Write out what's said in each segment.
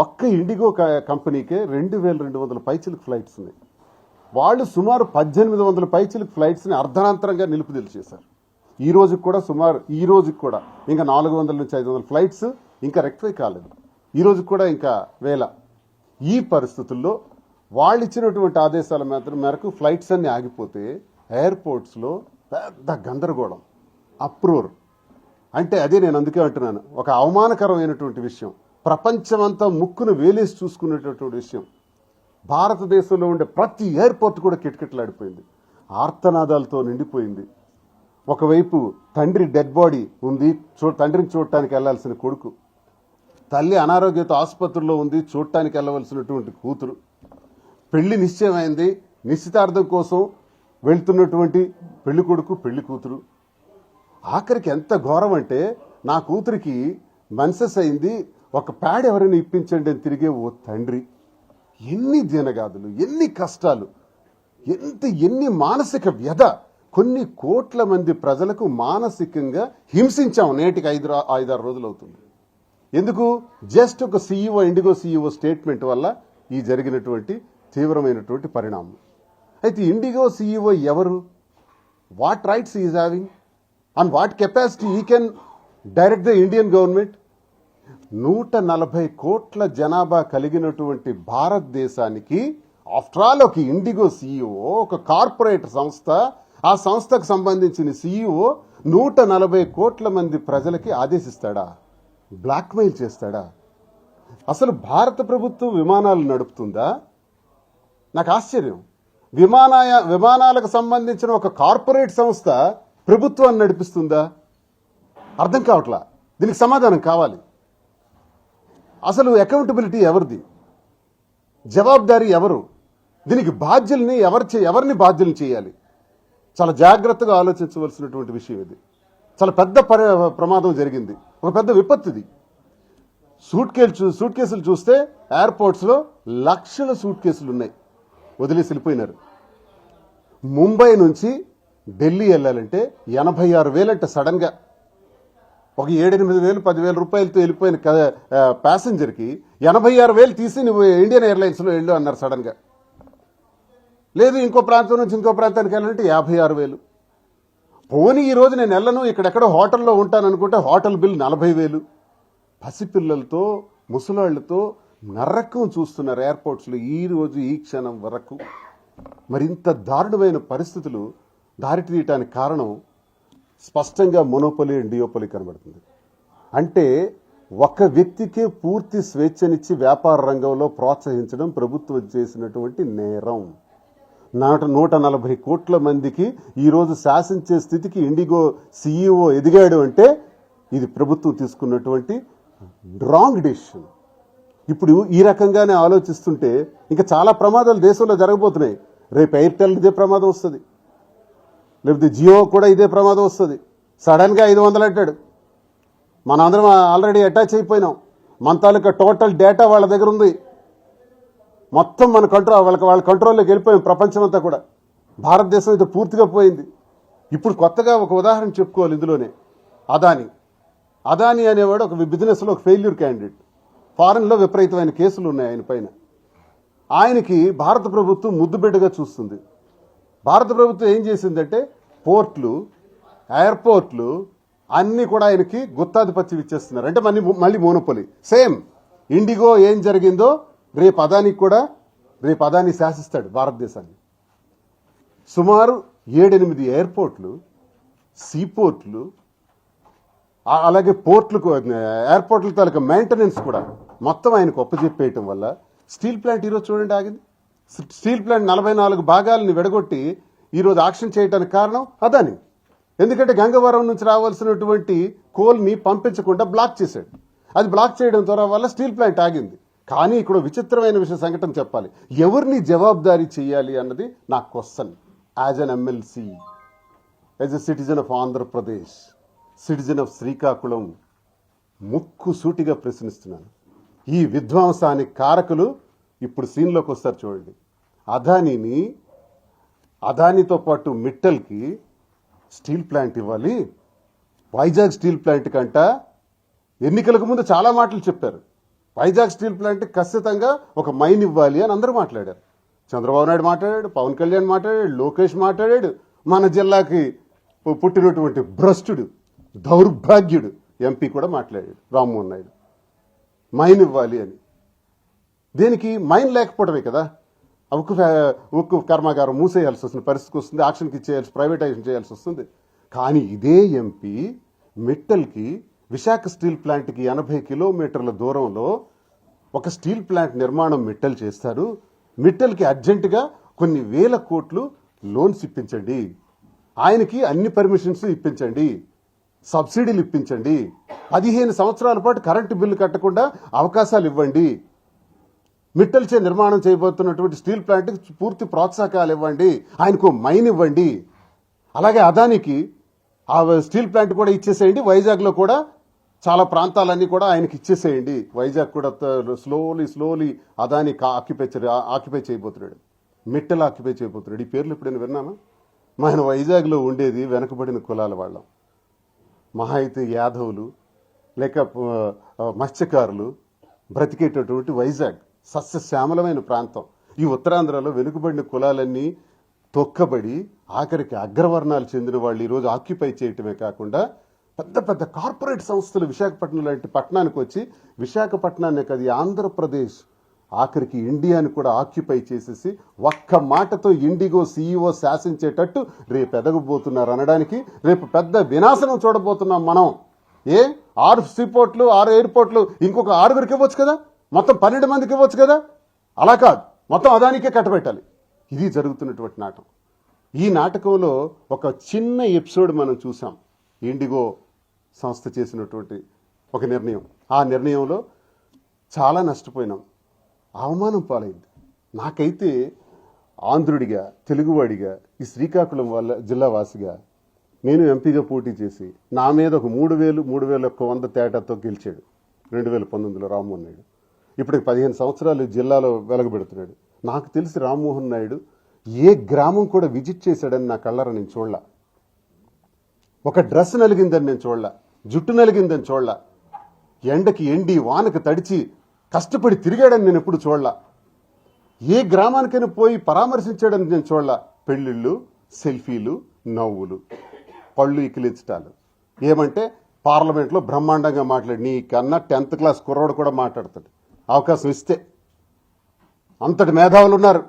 ఒక్క ఇండిగో కంపెనీకే 2200 పైచిలకు ఫ్లైట్స్ ఉన్నాయి. వాళ్ళు సుమారు 1800 పైచిలకు ఫ్లైట్స్ని అర్ధనాంతరంగా నిలుపుదల చేశారు. ఈ రోజుకి కూడా ఇంకా 400 నుంచి 500 ఫ్లైట్స్ ఇంకా రెక్టిఫై కాలేదు. ఈ రోజు కూడా ఇంకా వేల. ఈ పరిస్థితుల్లో వాళ్ళు ఇచ్చినటువంటి ఆదేశాల మేరకు ఫ్లైట్స్ అన్ని ఆగిపోతే ఎయిర్పోర్ట్స్లో పెద్ద గందరగోళం, అప్రూర్. అంటే అదే నేను అందుకే అంటున్నాను, ఒక అవమానకరమైనటువంటి విషయం, ప్రపంచమంతా ముక్కును వేలేసి చూసుకునేటటువంటి విషయం. భారతదేశంలో ఉండే ప్రతి ఎయిర్పోర్ట్ కూడా కిటకిటలాడిపోయింది, ఆర్తనాదాలతో నిండిపోయింది. ఒకవైపు తండ్రి డెడ్ బాడీ ఉంది, తండ్రిని చూడటానికి వెళ్లాల్సిన కొడుకు, తల్లి అనారోగ్యంతో ఆసుపత్రిలో ఉంది, చూడటానికి వెళ్ళవలసినటువంటి కూతురు, పెళ్లి నిశ్చయమైంది, నిశ్చితార్థం కోసం వెళ్తున్నటువంటి పెళ్లి కొడుకు పెళ్లి కూతురు. ఆఖరికి ఎంత ఘోరం అంటే, నా కూతురికి మెన్సెస్ అయింది, ఒక ప్యాడ్ ఎవరైనా ఇప్పించండి అని తిరిగే ఓ తండ్రి. ఎన్ని దినగాదులు, ఎన్ని కష్టాలు, ఎన్ని మానసిక వ్యధ. కొన్ని కోట్ల మంది ప్రజలకు మానసికంగా హింసించాం. నేటికి 5-6 రోజులు అవుతుంది. ఎందుకు? జస్ట్ ఒక సీఈఓ, ఇండిగో సీఈఓ స్టేట్మెంట్ వల్ల ఈ జరిగినటువంటి తీవ్రమైనటువంటి పరిణామం. అయితే ఇండిగో సీఈఓ ఎవరు? What rights is having, and what capacity he can direct the Indian government? 140 కోట్ల జనాభా కలిగినటువంటి భారతదేశానికి ఆఫ్టర్ ఆల్ ఒక ఇండిగో సీఈఓ, ఒక కార్పొరేట్ సంస్థ, ఆ సంస్థకు సంబంధించిన సీఈఓ 140 కోట్ల మంది ప్రజలకి ఆదేశిస్తాడా? బ్లాక్మెయిల్ చేస్తాడా? అసలు భారత ప్రభుత్వం విమానాలు నడుపుతుందా? నాకు ఆశ్చర్యం. విమానాలకు సంబంధించిన ఒక కార్పొరేట్ సంస్థ ప్రభుత్వాన్ని నడిపిస్తుందా? అర్థం కావట్లా. దీనికి సమాధానం కావాలి. అసలు అకౌంటబిలిటీ ఎవరిది? జవాబుదారీ ఎవరు? దీనికి బాధ్యుల్ని ఎవరిని బాధ్యుల్ని చేయాలి? చాలా జాగ్రత్తగా ఆలోచించవలసినటువంటి విషయం ఇది. చాలా పెద్ద ప్రమాదం జరిగింది, ఒక పెద్ద విపత్తుది. సూట్ కేసులు చూస్తే ఎయిర్పోర్ట్స్లో లక్షల సూట్ కేసులు ఉన్నాయి, వదిలేసి వెళ్ళిపోయినారు. ముంబై నుంచి ఢిల్లీ వెళ్ళాలంటే 86,000 అంటే సడన్గా ఒక 7-8,000 10,000 రూపాయలతో వెళ్ళిపోయిన ప్యాసింజర్కి 86,000 తీసి నువ్వు ఇండియన్ ఎయిర్లైన్స్లో వెళ్ళు అన్నారు సడన్గా. లేదు ఇంకో ప్రాంతం నుంచి ఇంకో ప్రాంతానికి వెళ్ళాలంటే 56,000. పోనీ ఈరోజు నేను వెళ్ళను, ఇక్కడెక్కడో హోటల్లో ఉంటాను అనుకుంటే హోటల్ బిల్ 40,000. పసిపిల్లలతో ముసలాళ్లతో నరకం చూస్తున్నారు ఎయిర్పోర్ట్స్లో ఈ రోజు ఈ క్షణం వరకు. మరింత దారుణమైన పరిస్థితులు దారితీయటానికి కారణం స్పష్టంగా మోనోపొలీ అండ్ డియోపొలీ కనబడుతుంది. అంటే ఒక వ్యక్తికే పూర్తి స్వేచ్ఛనిచ్చి వ్యాపార రంగంలో ప్రోత్సహించడం ప్రభుత్వం చేసినటువంటి నేరం. 140 కోట్ల మందికి ఈరోజు శాసించే స్థితికి ఇండిగో సీఈఓ ఎదిగాడు అంటే ఇది ప్రభుత్వం తీసుకున్నటువంటి రాంగ్ డెసిషన్. ఇప్పుడు ఈ రకంగానే ఆలోచిస్తుంటే ఇంకా చాలా ప్రమాదాలు దేశంలో జరగబోతున్నాయి. రేపు ఎయిర్టెల్ ఇదే ప్రమాదం వస్తుంది, లేకపోతే జియో కూడా ఇదే ప్రమాదం వస్తుంది. సడన్గా 500 అంటాడు. మనందరం ఆల్రెడీ అటాచ్ అయిపోయినాం. మన తాలూకా టోటల్ డేటా వాళ్ళ దగ్గర ఉంది. మొత్తం మన వాళ్ళ కంట్రోల్లోకి వెళ్ళిపోయాం. ప్రపంచమంతా కూడా భారతదేశం అయితే పూర్తిగా పోయింది. ఇప్పుడు కొత్తగా ఒక ఉదాహరణ చెప్పుకోవాలి ఇందులోనే. అదానీ అనేవాడు ఒక బిజినెస్లో ఒక ఫెయిల్యూర్ క్యాండిడేట్. ఫారెన్లో విపరీతమైన కేసులు ఉన్నాయి ఆయన పైన. ఆయనకి భారత ప్రభుత్వం ముద్దుబిడ్డగా చూస్తుంది. భారత ప్రభుత్వం ఏం చేసిందంటే పోర్ట్లు, ఎయిర్పోర్ట్లు అన్నీ కూడా ఆయనకి గుత్తాధిపత్యం ఇచ్చేస్తున్నారు. అంటే మళ్ళీ మోనోపొలీ. సేమ్ ఇండిగో ఏం జరిగిందో రేపు అదానీ శాసిస్తాడు భారతదేశాన్ని. సుమారు 7-8 ఎయిర్పోర్ట్లు, సీపోర్ట్లు, అలాగే పోర్ట్లకు ఎయిర్పోర్ట్ల తాలూకా మెయింటెనెన్స్ కూడా మొత్తం ఆయనకు ఒప్పజెప్పేయటం వల్ల స్టీల్ ప్లాంట్ ఈరోజు చూడండి ఆగింది. స్టీల్ ప్లాంట్ 44 భాగాలని విడగొట్టి ఈరోజు ఆక్షన్ చేయడానికి కారణం అదానీ. ఎందుకంటే గంగవరం నుంచి రావాల్సినటువంటి కోల్ని పంపించకుండా బ్లాక్ చేశాడు. అది బ్లాక్ చేయడం ద్వారా వల్ల స్టీల్ ప్లాంట్ ఆగింది. కానీ ఇక్కడ విచిత్రమైన సంఘటన చెప్పాలి. ఎవరిని జవాబుదారీ చేయాలి అన్నది నా question. As an MLC, as a citizen of Andhra Pradesh, citizen of Srikakulam, ముక్కు సూటిగా ప్రశ్నిస్తున్నాను. ఈ విధ్వంసానికి కారకులు ఇప్పుడు సీన్లోకి వస్తారు చూడండి. అదానీతో పాటు మిట్టల్కి స్టీల్ ప్లాంట్ ఇవ్వాలి. వైజాగ్ స్టీల్ ప్లాంట్ కంట ఎన్నికలకు ముందు చాలా మాటలు చెప్పారు. వైజాగ్ స్టీల్ ప్లాంట్ ఖచ్చితంగా ఒక మైన్ ఇవ్వాలి అని అందరూ మాట్లాడారు. చంద్రబాబు నాయుడు మాట్లాడాడు, పవన్ కళ్యాణ్ మాట్లాడాడు, లోకేష్ మాట్లాడాడు, మన జిల్లాకి పుట్టినటువంటి భ్రష్టుడు దౌర్భాగ్యుడు ఎంపీ కూడా మాట్లాడాడు రామ్మోహన్ నాయుడు మైన్ ఇవ్వాలి అని. దేనికి? మైన్ లేకపోవడమే కదా ఉక్కు కర్మాగారం మూసేయాల్సి వస్తుంది, పరిస్థితికి వస్తుంది, ఆక్షన్కి ఇచ్చేయాల్సి, ప్రైవేటైజేషన్ చేయాల్సి వస్తుంది. కానీ ఇదే ఎంపీ మిట్టల్కి విశాఖ స్టీల్ ప్లాంట్కి 80 కిలోమీటర్ల దూరంలో ఒక స్టీల్ ప్లాంట్ నిర్మాణం మిట్టల్ చేస్తారు. మిట్టల్కి అర్జెంటుగా కొన్ని వేల కోట్లు లోన్స్ ఇప్పించండి, ఆయనకి అన్ని పర్మిషన్స్ ఇప్పించండి, సబ్సిడీలు ఇప్పించండి, 15 సంవత్సరాల పాటు కరెంటు బిల్లు కట్టకుండా అవకాశాలు ఇవ్వండి, మిట్టల్ చే నిర్మాణం చేయబోతున్నటువంటి స్టీల్ ప్లాంట్కి పూర్తి ప్రోత్సాహకాలు ఇవ్వండి, ఆయనకు మైన్ ఇవ్వండి, అలాగే అదానికి ఆ స్టీల్ ప్లాంట్ కూడా ఇచ్చేసేయండి, వైజాగ్లో కూడా చాలా ప్రాంతాలన్నీ కూడా ఆయనకి ఇచ్చేసేయండి, వైజాగ్ కూడా స్లోలీ అదాని ఆక్యుపై చేయబోతున్నాడు, మిట్టల్ ఆక్యుపై చేయబోతున్నాడు. ఈ పేర్లు ఎప్పుడైనా విన్నామా? మన వైజాగ్లో ఉండేది వెనకబడిన కులాల వాళ్ళం, మహా అయితే యాదవులు లేక మత్స్యకారులు బ్రతికేటటువంటి వైజాగ్ సస్యశ్యామలమైన ప్రాంతం. ఈ ఉత్తరాంధ్రలో వెనుకబడిన కులాలన్నీ తొక్కబడి ఆఖరికి అగ్రవర్ణాలు చెందిన వాళ్ళు ఈరోజు ఆక్యుపై చేయటమే కాకుండా పెద్ద పెద్ద కార్పొరేట్ సంస్థలు విశాఖపట్నం లాంటి పట్టణానికి వచ్చి విశాఖపట్నాన్ని కాదు ఆంధ్రప్రదేశ్ ఆఖరికి ఇండియాని కూడా ఆక్యుపై చేసేసి ఒక్క మాటతో ఇండిగో సీఈఓ శాసించేటట్టు రేపు ఎదగబోతున్నారు అనడానికి రేపు పెద్ద వినాశనం చూడబోతున్నాం మనం. 6 సీపోర్ట్లు 6 ఎయిర్పోర్ట్లు ఇంకొక 6గురికి ఇవ్వచ్చు కదా, మొత్తం 12 మందికి ఇవ్వచ్చు కదా. అలా కాదు, మొత్తం అదానికే కట్టబెట్టాలి. ఇది జరుగుతున్నటువంటి నాటకం. ఈ నాటకంలో ఒక చిన్న ఎపిసోడ్ మనం చూసాం. ఇండిగో సంస్థ చేసినటువంటి ఒక నిర్ణయం, ఆ నిర్ణయంలో చాలా నష్టపోయినాం, అవమానం పాలైంది. నాకైతే ఆంధ్రుడిగా, తెలుగువాడిగా, ఈ శ్రీకాకుళం జిల్లా వాసిగా నేను ఎంపీగా పోటీ చేసి నా మీద ఒక 3,100 తేడాతో గెలిచాడు 2019లో రామ్మోహన్ నాయుడు. ఇప్పటికి 15 సంవత్సరాలు జిల్లాలో వెలగబెడుతున్నాడు. నాకు తెలిసి రామ్మోహన్ నాయుడు ఏ గ్రామం కూడా విజిట్ చేశాడని నా కళ్ళారా నేను చూడలా. ఒక డ్రెస్ నలిగిందని నేను చూడలా, జుట్టు నలిగిందని చూడలా, ఎండకి ఎండి వానకి తడిచి కష్టపడి తిరిగాడని నేను ఎప్పుడు చూడలా. ఏ గ్రామానికైనా పోయి పరామర్శించాడని నేను చూడలా. పెళ్లిళ్ళు, సెల్ఫీలు, నవ్వులు, పళ్ళు ఇకిలించటాలు. ఏమంటే పార్లమెంట్లో బ్రహ్మాండంగా మాట్లాడి నీ కన్నా 10th క్లాస్ కుర్రోడు కూడా మాట్లాడతాడు అవకాశం ఇస్తే. అంతటి మేధావులు ఉన్నారు,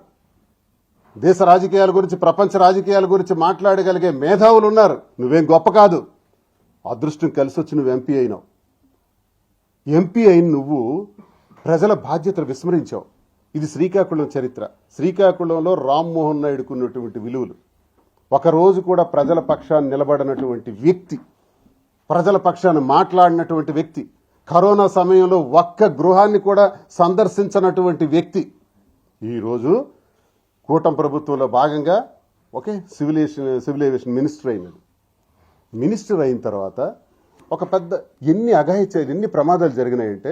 దేశ రాజకీయాల గురించి, ప్రపంచ రాజకీయాల గురించి మాట్లాడగలిగే మేధావులు ఉన్నారు. నువ్వేం గొప్ప కాదు, అదృష్టం కలిసి వచ్చి నువ్వు ఎంపీ అయినావు. ఎంపీ అయిన నువ్వు ప్రజల బాధ్యతలు విస్మరించావు. ఇది శ్రీకాకుళం చరిత్ర. శ్రీకాకుళంలో రామ్మోహన్ నాయుడుకు ఉన్నటువంటి విలువలు. ఒకరోజు కూడా ప్రజల పక్షాన్ని నిలబడినటువంటి వ్యక్తి, ప్రజల పక్షాన్ని మాట్లాడినటువంటి వ్యక్తి, కరోనా సమయంలో ఒక్క గృహాన్ని కూడా సందర్శించినటువంటి వ్యక్తి ఈరోజు కూటమి ప్రభుత్వంలో భాగంగా సివిల్ ఏవియేషన్ మినిస్టర్ అయినాడు. మినిస్టర్ అయిన తర్వాత ఒక పెద్ద ఎన్ని అఘాయిత్యాలు, ఎన్ని ప్రమాదాలు జరిగినాయంటే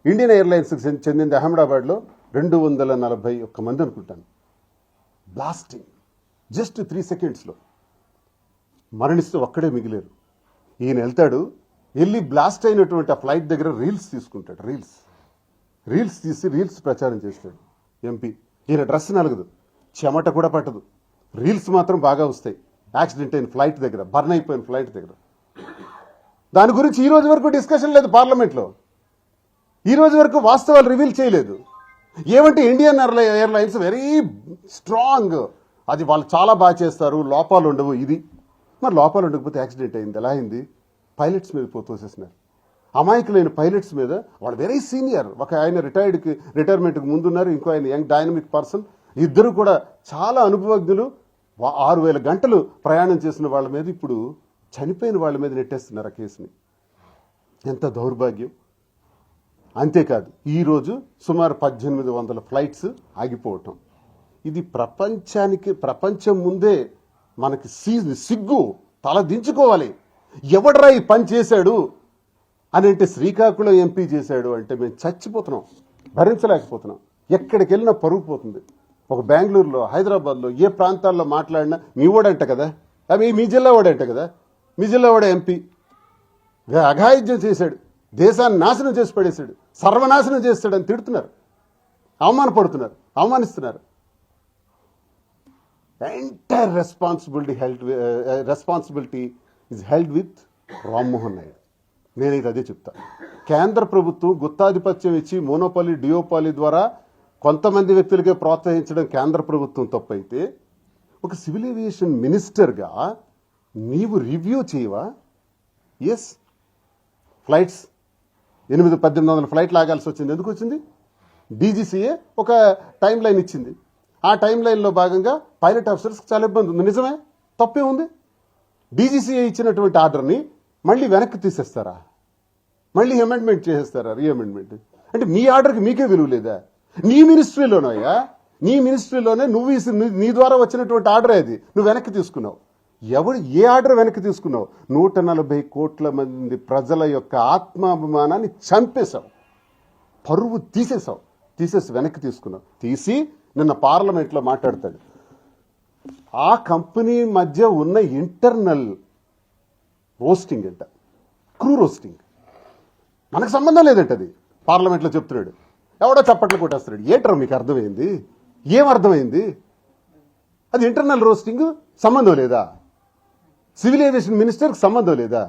ఇండియన్ ఎయిర్లైన్స్కి చెందింది అహ్మదాబాద్లో 241 మంది అనుకుంటాను. బ్లాస్టింగ్ జస్ట్ 3 సెకండ్స్లో మరణిస్తూ ఒక్కడే మిగిలేరు. ఈయన వెళ్తాడు, వెళ్ళి బ్లాస్ట్ అయినటువంటి ఆ ఫ్లైట్ దగ్గర రీల్స్ తీసుకుంటాడు. రీల్స్ తీసి రీల్స్ ప్రచారం చేస్తాడు ఎంపీ. ఈయన డ్రెస్ నలగదు, చెమట కూడా పట్టదు, రీల్స్ మాత్రం బాగా వస్తాయి. యాక్సిడెంట్ అయిన ఫ్లైట్ దగ్గర, బర్న్ అయిపోయిన ఫ్లైట్ దగ్గర. దాని గురించి ఈ రోజు వరకు డిస్కషన్ లేదు పార్లమెంట్లో. ఈ రోజు వరకు వాస్తవాలు రివీల్ చేయలేదు. ఏమంటే ఇండియన్ ఎయిర్లైన్స్ వెరీ స్ట్రాంగ్, అది వాళ్ళు చాలా బాగా చేస్తారు, లోపాలు ఉండవు. ఇది మరి లోపాలు ఉండకపోతే యాక్సిడెంట్ అయింది, ఎలా అయింది? పైలట్స్ మీద తోసేసినారు. అమాయకులైన పైలట్స్ మీద. వాళ్ళు వెరీ సీనియర్, ఒక ఆయన రిటైర్మెంట్కి ముందున్నారు, ఇంకో ఆయన యంగ్ డైనమిక్ పర్సన్. ఇద్దరు కూడా చాలా అనుభవజ్ఞులు. 6,000 గంటలు ప్రయాణం చేసిన వాళ్ళ మీద ఇప్పుడు చనిపోయిన వాళ్ళ మీద నెట్టేస్తున్నారు ఆ కేసుని. ఎంత దౌర్భాగ్యం. అంతేకాదు ఈరోజు సుమారు 1800 ఫ్లైట్స్ ఆగిపోవటం. ఇది ప్రపంచం ముందే మనకి సిగ్గు, తల దించుకోవాలి. ఎవడరా ఈ పని చేశాడు అని అంటే శ్రీకాకుళం ఎంపీ చేశాడు అంటే మేము చచ్చిపోతున్నాం, భరించలేకపోతున్నాం. ఎక్కడికి వెళ్ళినా పరుగు పోతుంది. ఒక బెంగళూరులో, హైదరాబాద్లో, ఏ ప్రాంతాల్లో మాట్లాడినా మీ వాడంట కదా, అవి మీ జిల్లా వాడంట కదా, మీ జిల్లా వాడే ఎంపీ అఘాయిత్యం చేశాడు, దేశాన్ని నాశనం చేసి పడేశాడు. సర్వనాశనం చేస్తాడని తిడుతున్నారు, అవమానపడుతున్నారు, అవమానిస్తున్నారు. Entire responsibility is held with Rammohan Naidu. నేనైతే అదే చెప్తా. కేంద్ర ప్రభుత్వం గుత్తాధిపత్యం ఇచ్చి మోనోపాలీ డియోపాలీ ద్వారా కొంతమంది వ్యక్తులకే ప్రోత్సహించడం కేంద్ర ప్రభుత్వం తప్పైతే, ఒక సివిల్ ఏవియేషన్ మినిస్టర్గా నీవు రివ్యూ చేయవా? ఎస్, ఫ్లైట్స్ 1800 ఫ్లైట్లు ఆగాల్సి వచ్చింది. ఎందుకు వచ్చింది? డీజీసీఏ ఒక టైం లైన్ ఇచ్చింది. ఆ టైం లైన్లో భాగంగా పైలట్ ఆఫీసర్స్కి చాలా ఇబ్బంది ఉంది. నిజమే, తప్పే ఉంది. డీజీసీఏ ఇచ్చినటువంటి ఆర్డర్ని మళ్ళీ వెనక్కి తీసేస్తారా? మళ్ళీ అమెండ్మెంట్ చేసేస్తారా? రీఅమెండ్మెంట్ అంటే మీ ఆర్డర్కి మీకే విలువ లేదా? నీ మినిస్ట్రీలోనయ్యా, నీ మినిస్ట్రీలోనే నీ ద్వారా వచ్చినటువంటి ఆర్డర్ అది నువ్వు వెనక్కి తీసుకున్నావు. ఏ ఆర్డర్ వెనక్కి తీసుకున్నావు? 140 కోట్ల మంది ప్రజల యొక్క ఆత్మాభిమానాన్ని చంపేశావు, పరువు తీసేసి వెనక్కి తీసుకున్నావు. తీసి నిన్న పార్లమెంట్లో మాట్లాడతాడు. ఆ కంపెనీ మధ్య ఉన్న ఇంటర్నల్ రోస్టింగ్ అంట, క్రూ రోస్టింగ్, మనకు సంబంధం లేదంట. అది పార్లమెంట్లో చెప్తున్నాడు. ఎవడో చప్పట్లు కొట్టేస్తున్నాడు. ఏంట్రా మీకు అర్థమైంది? ఏమర్థమైంది? అది ఇంటర్నల్ రోస్టింగ్ సంబంధం లేదా? సివిల్ ఏవియేషన్ మినిస్టర్కి సంబంధం లేదా?